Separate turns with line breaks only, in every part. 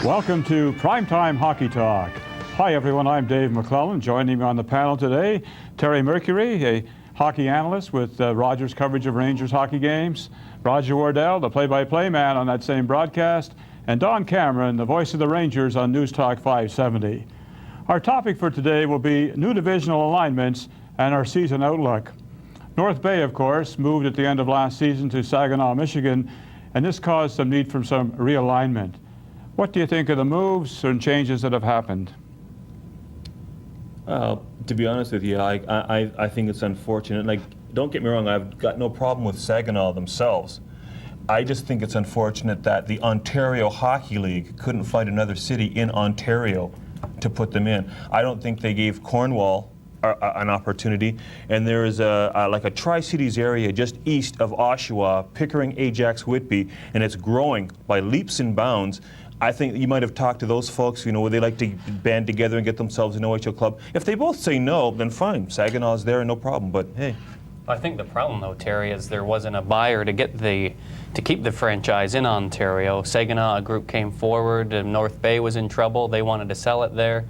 Welcome to Primetime Hockey Talk. Hi everyone, I'm Dave McClellan. Joining me on the panel today, Terry Mercury, a hockey analyst with Rogers' coverage of Rangers hockey games, Roger Wardell, the play-by-play man on that same broadcast, and Don Cameron, the voice of the Rangers on News Talk 570. Our topic for today will be new divisional alignments and our season outlook. North Bay, of course, moved at the end of last season to Saginaw, Michigan, and this caused some need for some realignment. What do you think of the moves and changes that have happened?
To be honest with you, I think it's unfortunate. Like, don't get me wrong, I've got no problem with Saginaw themselves. I just think it's unfortunate that the Ontario Hockey League couldn't find another city in Ontario to put them in. I don't think they gave Cornwall an opportunity, and there is like a Tri-Cities area just east of Oshawa, Pickering, Ajax, Whitby, and it's growing by leaps and bounds. I think you might have talked to those folks, you know, where they like to band together and get themselves an OHL club. If they both say no, then fine. Saginaw's there, no problem. But hey,
I think the problem, though, Terry, is there wasn't a buyer to keep the franchise in Ontario. Saginaw, a group came forward, and North Bay was in trouble. They wanted to sell it there.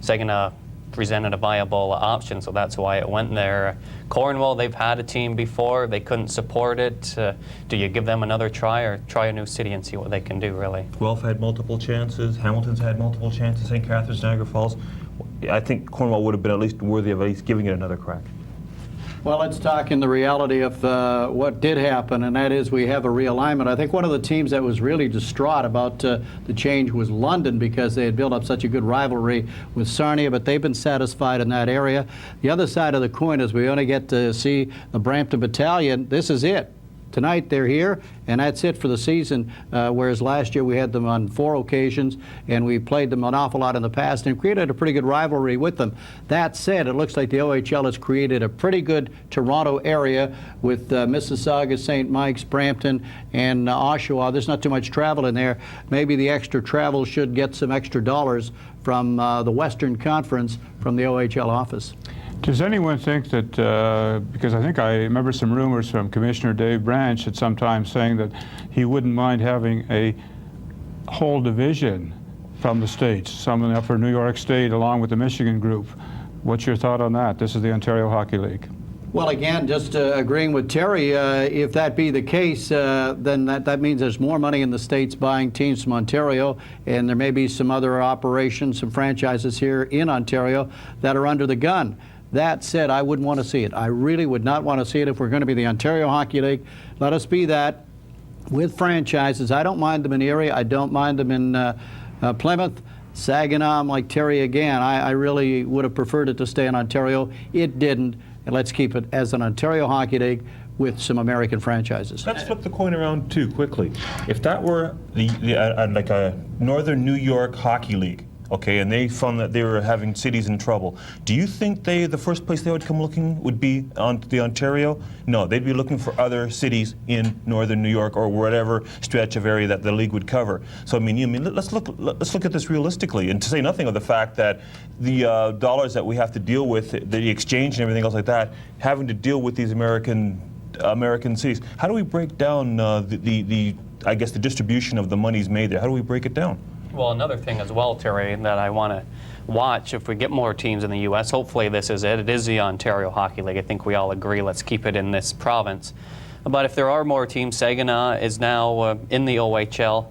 Saginaw presented a viable option, so that's why it went there. Cornwall, they've had a team before. They couldn't support it. Do you give them another try, or try a new city and see what they can do, really?
Guelph had multiple chances. Hamilton's had multiple chances. St. Catharines, Niagara Falls. I think Cornwall would have been at least worthy of at least giving it another crack.
Well, let's talk in the reality of what did happen, and that is we have a realignment. I think one of the teams that was really distraught about the change was London, because they had built up such a good rivalry with Sarnia, but they've been satisfied in that area. The other side of the coin is we only get to see the Brampton Battalion. This is it. Tonight they're here, and that's it for the season, whereas last year we had them on 4 occasions, and we played them an awful lot in the past and created a pretty good rivalry with them. That said, it looks like the OHL has created a pretty good Toronto area with Mississauga, St. Mike's, Brampton, and Oshawa. There's not too much travel in there. Maybe the extra travel should get some extra dollars from the Western Conference from the OHL office.
Does anyone think that, because I think I remember some rumors from Commissioner Dave Branch at some time saying that he wouldn't mind having a whole division from the States, some in the upper New York State along with the Michigan group. What's your thought on that? This is the Ontario Hockey League.
Well, again, just agreeing with Terry, if that be the case, then that means there's more money in the States buying teams from Ontario, and there may be some other operations, some franchises here in Ontario that are under the gun. That said, I wouldn't want to see it. I really would not want to see it if we're going to be the Ontario Hockey League. Let us be that with franchises. I don't mind them in Erie. I don't mind them in Plymouth. Saginaw, I'm like Terry again. I really would have preferred it to stay in Ontario. It didn't. And let's keep it as an Ontario Hockey League with some American franchises.
Let's flip the coin around too quickly. If that were like a Northern New York Hockey League, okay, and they found that they were having cities in trouble, do you think the first place they would come looking would be on the Ontario? No, they'd be looking for other cities in Northern New York or whatever stretch of area that the league would cover. So I mean, let's look at this realistically, and to say nothing of the fact that the dollars that we have to deal with, the exchange and everything else like that, having to deal with these American cities. How do we break down I guess the distribution of the monies made there? How do we break it down?
Well, another thing as well, Terry, that I want to watch if we get more teams in the U.S., hopefully this is it. It is the Ontario Hockey League. I think we all agree, let's keep it in this province. But if there are more teams, Saginaw is now in the OHL.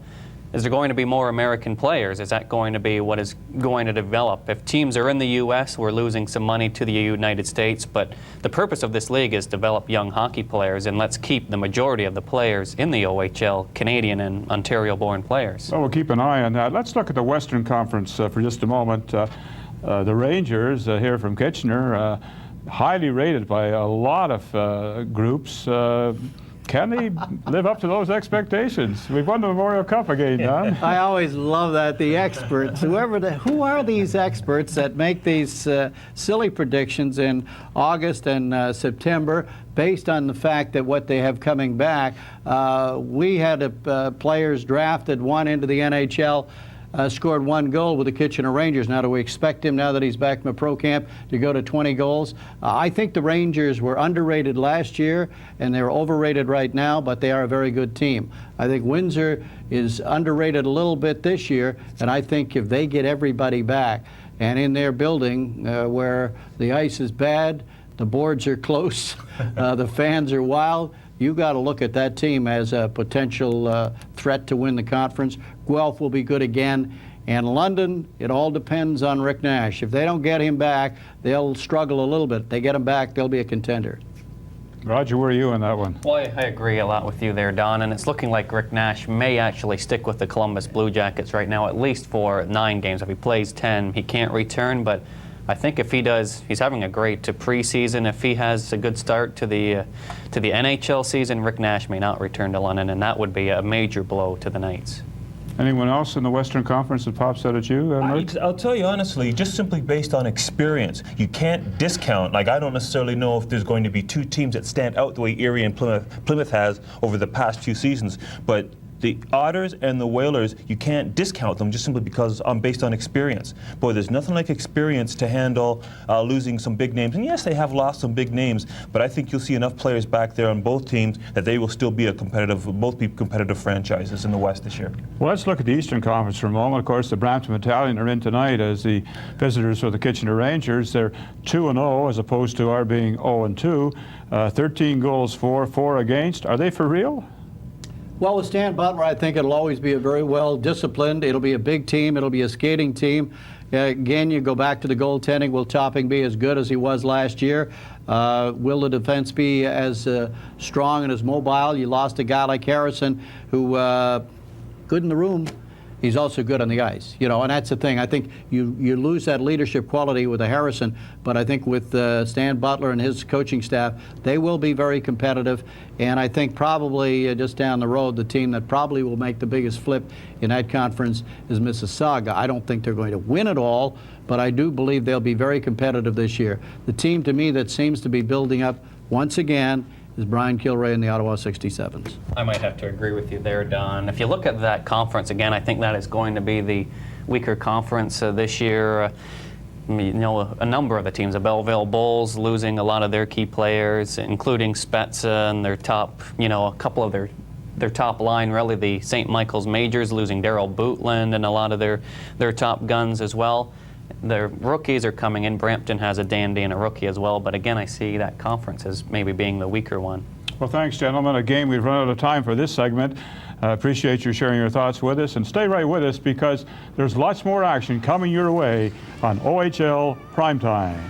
Is there going to be more American players? Is that going to be what is going to develop? If teams are in the U.S., we're losing some money to the United States, but the purpose of this league is develop young hockey players, and let's keep the majority of the players in the OHL Canadian and Ontario-born players.
Well, we'll keep an eye on that. Let's look at the Western Conference for just a moment. The Rangers here from Kitchener, highly rated by a lot of groups. Can they live up to those expectations? We've won the Memorial Cup again, Don.
I always love that. The experts, who are these experts that make these silly predictions in August and September based on the fact that what they have coming back? We had players drafted, one into the NHL. scored 1 goal with the Kitchener Rangers. Now, do we expect him, now that he's back from a pro camp, to go to 20 goals? I think the Rangers were underrated last year, and they're overrated right now, but they are a very good team. I think Windsor is underrated a little bit this year, and I think if they get everybody back, and in their building where the ice is bad, the boards are close, the fans are wild, you got to look at that team as a potential threat to win the conference. Guelph will be good again. And London, it all depends on Rick Nash. If they don't get him back, they'll struggle a little bit. If they get him back, they'll be a contender.
Roger, where are you on that one?
Well, I agree a lot with you there, Don, and it's looking like Rick Nash may actually stick with the Columbus Blue Jackets right now, at least for 9 games. If he plays 10, he can't return, but I think if he does, he's having a great preseason. If he has a good start to the NHL season, Rick Nash may not return to London, and that would be a major blow to the Knights.
Anyone else in the Western Conference that pops out at you, Murk?
I'll tell you honestly, just simply based on experience, you can't discount. Like, I don't necessarily know if there's going to be 2 teams that stand out the way Erie and Plymouth has over the past few seasons, but the Otters and the Whalers, you can't discount them just simply because based on experience. Boy, there's nothing like experience to handle losing some big names. And yes, they have lost some big names, but I think you'll see enough players back there on both teams that they will still be both be competitive franchises in the West this year.
Well, let's look at the Eastern Conference for a moment. Of course, the Brampton Battalion are in tonight as the visitors for the Kitchener Rangers. They're 2-0 as opposed to our being 0-2. 13 goals for, 4 against. Are they for real?
Well, with Stan Butler, I think it'll always be a very well-disciplined. It'll be a big team. It'll be a skating team. Again, you go back to the goaltending. Will Topping be as good as he was last year? Will the defense be as strong and as mobile? You lost a guy like Harrison, who good in the room. He's also good on the ice, you know, and that's the thing. I think you lose that leadership quality with a Harrison, but I think with Stan Butler and his coaching staff, they will be very competitive. And I think probably just down the road, the team that probably will make the biggest flip in that conference is Mississauga. I don't think they're going to win it all, but I do believe they'll be very competitive this year. The team, to me, that seems to be building up once again is Brian Kilrea and the Ottawa 67s.
I might have to agree with you there, Don. If you look at that conference, again, I think that is going to be the weaker conference this year. You know, a number of the teams, the Belleville Bulls losing a lot of their key players, including Spezza and their top, you know, a couple of their top line, really the St. Michael's Majors losing Daryl Bootland and a lot of their top guns as well. The rookies are coming in. Brampton has a dandy and a rookie as well, but again, I see that conference as maybe being the weaker one.
Well, thanks, gentlemen. Again, we've run out of time for this segment. Appreciate you sharing your thoughts with us, and stay right with us because there's lots more action coming your way on OHL Primetime.